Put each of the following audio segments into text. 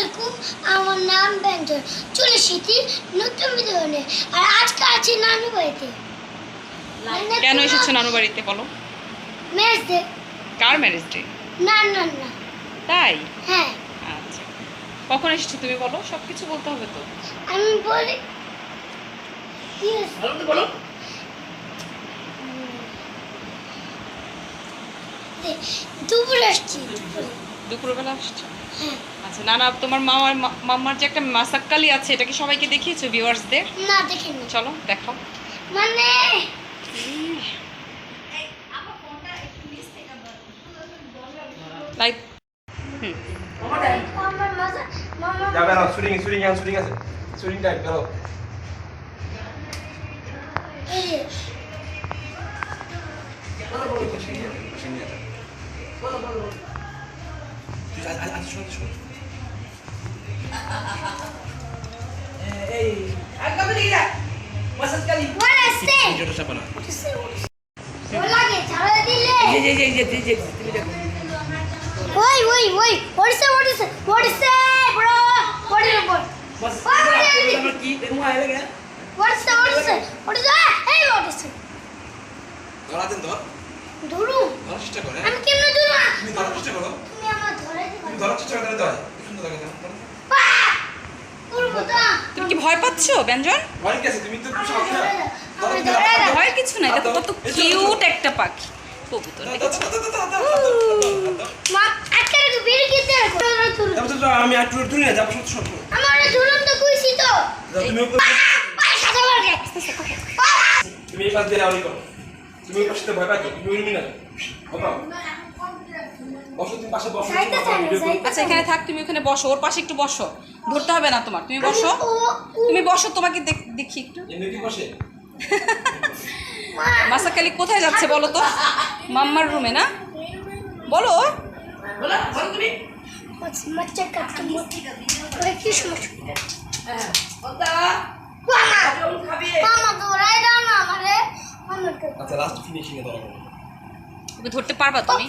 আলাইকুম, আমার নাম ব্যঞ্জন। চলে এসেছি নতুন ভিডিও নিয়ে। আর আজকে আছি নানু বাড়িতে। কেন এসেছো নানু বাড়িতে বলো? Marriage day. কার ম্যারেজ ডে? না না না, তাই? হ্যাঁ। আচ্ছা, কখন এসেছো তুমি বলো? সব কিছু বলতে হবে তো। আমি বলি কি বলো। দুপুরে আসছি। দুপুরবেলা আসছো? হ্যাঁ। আচ্ছা, না না, তোমার মামার যে একটা মাসাক্কালি আছে, এটা কি সবাইকে দেখিয়েছো ভিউয়ার্সদের? না, দেখিনি। চলো দেখাও। মানে লাইক আমার মামা Ya বেরো, শুটিং আছে। শুটিং টাইম বেরো। এই যে what I say? What লাগে ছাড়া দিলে? Wait. What is it, bro? What is it, bro? What is it? Hey, what is it? ধরা দেন ধর। ধরু। ধরার চেষ্টা করে। আমি কেমনে ধরু? তুমি ধরার চেষ্টা করো। তুমি আমার ধরে দিবা। তুমি ধরার চেষ্টা করতে দাও। সুন্দর লাগে না? করব তো। তুমি কি ভয় পাচ্ছো ব্যঞ্জন? ভয় কি আছে? তুমি তো সাহস না। আমি ধরে দাও। ভয় কিছু নাই, দেখো কত কিউট একটা পাখি কবুতর। মা আজকে বেরি কি দেয়? আমি একটু দূরে না যাব সব। আমার ধরুন তো কইছি তো। তুমি সাদা লাগে। তুমি এই পাশ দিয়ে রাউলি করো। তুমি ওই পাশে ভয় পাচ্ছো। তুমি উড়মি না। বাবা। বসো, তুমি পাশে বসো। আচ্ছা, এখানে থাক, তুমি ওখানে বসো, ওর পাশে একটু বসো। ধরতে হবে না তোমার, তুমি বসো। তুমি বসো, তোমাকে দেখি একটু। এমনি কি বসে? মাসাক্কালি কোথায় যাচ্ছে বলো তো? মাম্মার রুমে না? বলো। মচ্চা কাটতে ওরে কি সমস্যা? মামা ধরাই দাও না আমারে। আচ্ছা, লাস্ট ফিনিশিং এ ধরো। ওকে ধরতে পারবা তুমি?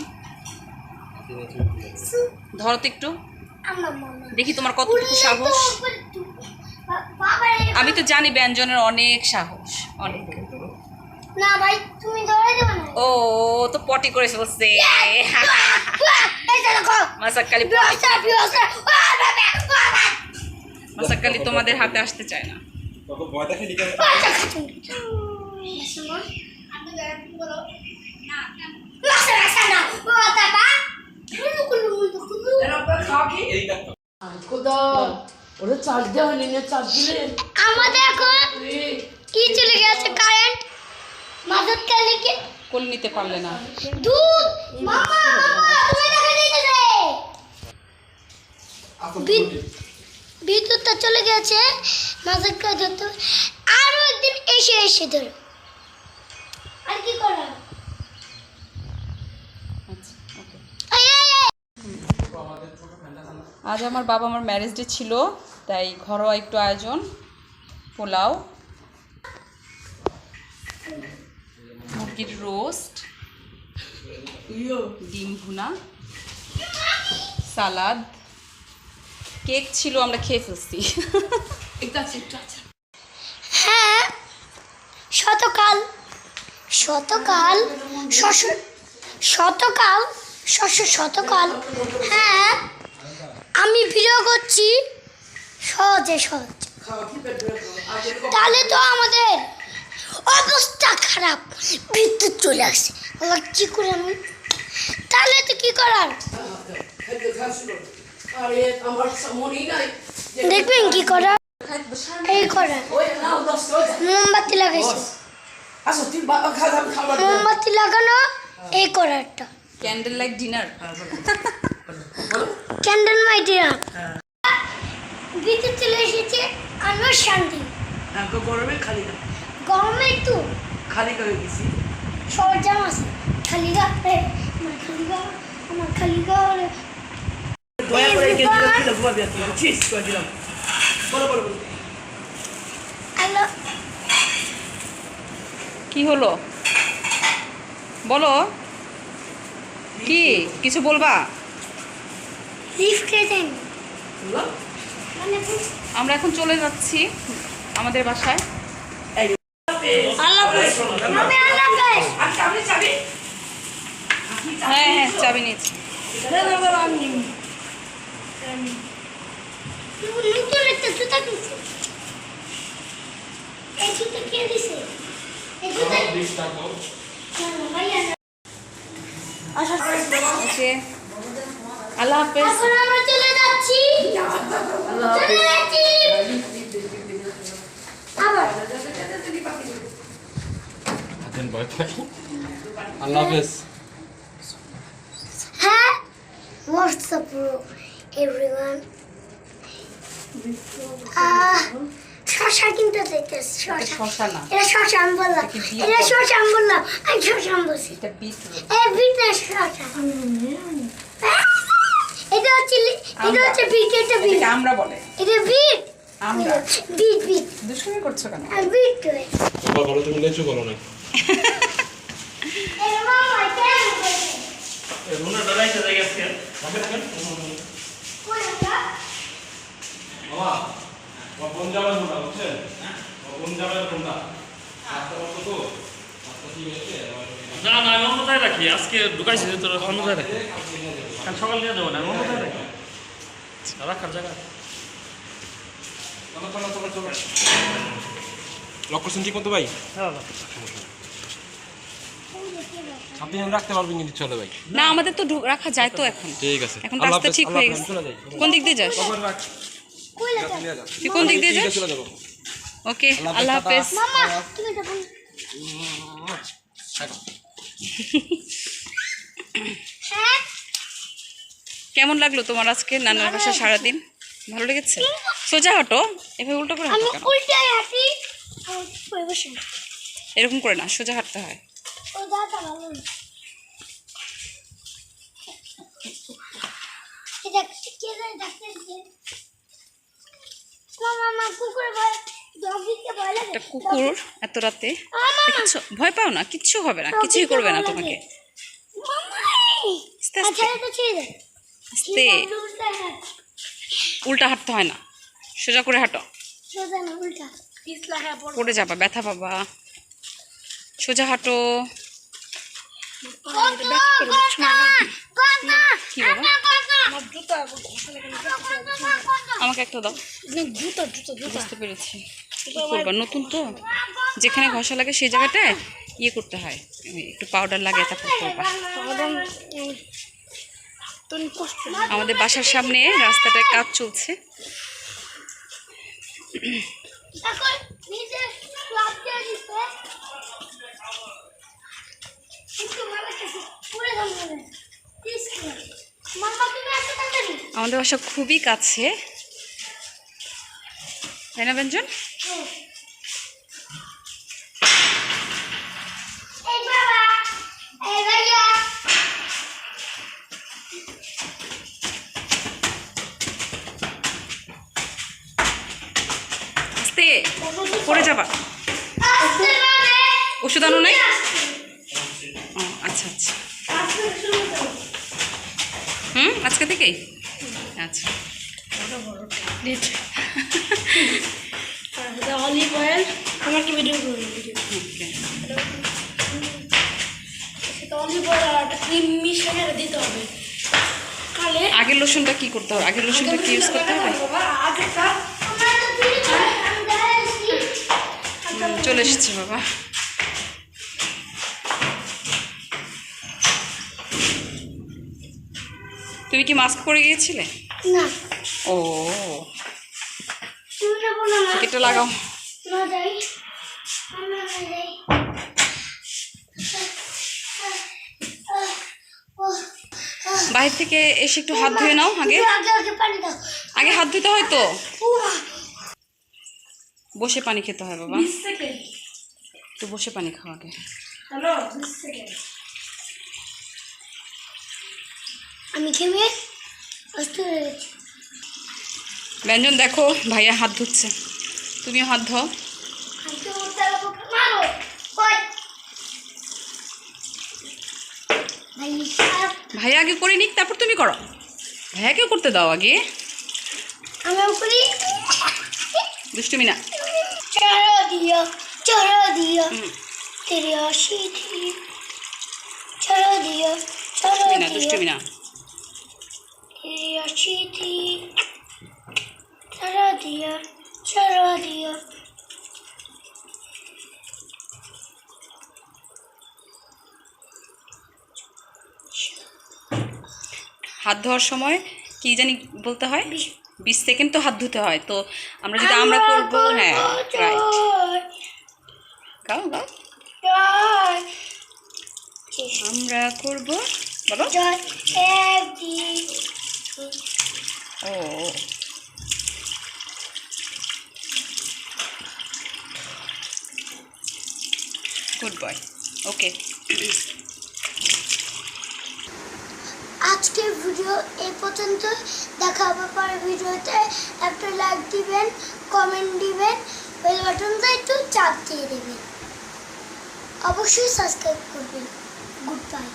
ধরো তো একটু, দেখি তোমার কতটুকু সাহস। আমি তো জানি ব্যঞ্জনের অনেক সাহস, অনেক। না ভাই, তুমি ধরে দেবে না। ও তো পটি করে ফেলছে। মাসাক্কালি মাসাক্কালি তোমাদের হাতে আসতে চায় না। কত ভয় দেখে লিখে আমাদের এখন কি চলে গেছে কারেন্ট। মাদত কালিকে কোল নিতে পারলে না। দুধ মামা তুমি দেখা দিতেছে। বিদ্যুৎটা চলে গেছে। মাদত কাল ধরতে আরো একদিন এসে ধরো। আর কি করা? আজ আমার বাবা আমার ম্যারেজ ডে ছিল, তাই ঘরোয়া একটু আয়োজন। পোলাও, মুরগির রোস্ট, ডিম ভুনা, সালাদ, কেক ছিল, আমরা খেয়ে ফেলছি। হ্যাঁ, শতকাল হ্যাঁ, আমি ভিডিও করছি সহজে। তাহলে তো আমাদের অবস্থা খারাপ। বিদ্যুৎ চলে আসছে, আবার কি করে আমি? তাহলে তো কি করার? দেখবেন কি করার? এই করার মোমবাতি লাগাইছে। মোমবাতি লাগানো, এই করারটা candle light dinner. Candle light dinner. বিদ্যুৎ চলে এসেছে, আমার শান্তি। গরমে একটু খালি করে গেছি সরজাম আছে। খালি গা আমার খালি গা দয়া করে কে দিলাম কি ঘুমাবি আপনি চিজ করে দিলাম। বলো কি হলো বলো? কি কিছু বলবা? লিফট খেয়ে যাই। আমরা এখন চলে যাচ্ছি আমাদের বাসায়। আল্লাহ হাফেজ মামি, আল্লাহ হাফেজ। আপনি চাবি হ্যাঁ হ্যাঁ চাবি নিয়েছি। নতুন একটা জুতা কিনছি। এই জুতা কে দিছে? এই জুতা ভাইয়া না। ওকে, আল্লাহ হাফেজ। এখন আমরা চলে যাচ্ছি। চলে যাচ্ছি। আবার আল্লাহ হাফেজ। হ্যাঁ, what's up bro everyone? শশা কিনতে চাইতেছি। শশা না, এটা শশা আমি বললাম, এটা শশা আমি বললাম, আমি শশা আমি বলছি। এটা বিট। এই বিট না শশা। এটা হচ্ছে বিট, এটা বিট। এটাকে আমরা বলে। এটা বিট। আমরা। বিট বিট। দুষ্টুমি করছো কেন? আর বিট কই? বলো তুমি লেচু বলো না। এই মামা কেন বলছে? রুনা দাঁড়াইতে যাই আজকে। হবে না কেন? কই এটা? বাবা, কোন যাবেন না বুঝছেন? হ্যাঁ? কোন যাবেন কোনটা? আস্তে আস্তে তো। আস্তে ঠিক আছে। না না আমি অন্যতায় রাখি আজকে ঢুকাইছি যে তোরা অন্যতায় রাখি কাল সকাল নিয়ে যাবো না আমি অন্যতায় রাখি রাখার জায়গা চলো। লক করছেন ঠিক মতো ভাই? হ্যাঁ আপনি এখন রাখতে পারবেন কিন্তু চলে ভাই। না আমাদের তো রাখা যায় তো এখন। ঠিক আছে। এখন রাস্তা ঠিক হয়ে গেছে। চলে যাই। কোন দিক দিয়ে যাস? কই লাগা? তুই কোন দিক দিয়ে যাস? চলে যাবো। ওকে, আল্লাহ হাফেজ। মামা তুমি এটা বল। হ্যাঁ, কেমন লাগলো তোমার আজকে নানার বাসা সারাদিন? ভালো লেগেছে? সোজা হাঁটো, এভাবে উল্টো করে আমি হাঁটো কেন? উল্টাই হাঁটি। ওই বসে। এরকম করে না, সোজা হাঁটতে হয়। ও দাদা ভালো না। এটা কে জানে ডাক্তার দিয়ে। মামা কুকুর ভয়, ডগিকে ভয় লাগে। একটা কুকুর এত রাতে, মামা কিচ্ছু ভয় পাও না, কিচ্ছু হবে না, কিছুই করবে না তোমাকে। মামা আস্তে আস্তে আচ্ছা এটা ছেড়ে দে। আস্তে, উল্টা হাত। উল্টা হাঁটতে হয় না, সোজা করে হাঁটো। সোজা না উল্টা। পিছলা হ্যাঁ পড়। পড়ে যাবা, ব্যথা পাবা। সোজা হাঁটো। কি বাবা? আমাকে একটা দাও। বুঝতে পেরেছি। কি করবা, নতুন তো, যেখানে ঘষা লাগে সেই জায়গাটায় ইয়ে করতে হয়, একটু পাউডার লাগে, তারপর করবা। আমাদের বাসার সামনে রাস্তাটায় কাজ চলছে। আমাদের বাসা খুবই কাছে, তাই না ব্যঞ্জন? আস্তে, পড়ে যাবা। ওষুধ আনো নাই? ও আচ্ছা আচ্ছা। আজকে থেকেই? আচ্ছা। অলিভ অয়েল আমাকে ভিডিও করবে। অলিভ অয়েল আর ক্রিম মিশিয়ে দিতে হবে। তাহলে আগের লোশনটা কি করতে হবে? আগের লোশনটা কি ইউজ করতে হবে? চলে এসেছে বাবা। তুমি কি মাস্ক পরে গিয়েছিলে? না ও, তুমি না বলো না। এটা লাগাও। না যাই আমরা না যাই। বাইরে থেকে এসে একটু হাত ধুয়ে নাও। আগে আগে পানি দাও। আগে হাত ধুতে হয় তো, বসে পানি খেতে হয় বাবা। 20 সেকেন্ড। একটু বসে পানি খাও আগে। Hello 20 second. আমি খেয়ে অস্থির হয়ে গেছি। ব্যঞ্জন দেখো ভাইয়া হাত ধুচ্ছে, তুমিও হাত ধোও। মারো কই ভাই সাপ। ভাইয়া আগে করে নিক, তারপর তুমি করো। ভাইয়াকেও করতে দাও আগে। আমি করি। দুষ্টুমি না। चढ़ा दिया तेरी आशी थी चढ़ा दिया দুষ্টুমি না। तेरी आशी थी चढ़ा दिया হাত ধোয়ার সময় কি জানি বলতে হয়, 20 সেকেন্ড তো হাত ধুতে হয়। তো আমরা যদি আমরা করবো, হ্যাঁ রাইট, গাও গাও। আমরা করব বাবা। ও গুড বয়, ওকে। আজকের ভিডিও এই পর্যন্ত, দেখা হবে পরের ভিডিওতে। একটা লাইক দিবেন, কমেন্ট দিবেন, বেল বাটনটা একটু চাপ দিয়ে দেবেন, অবশ্যই সাবস্ক্রাইব করবেন। Good bye.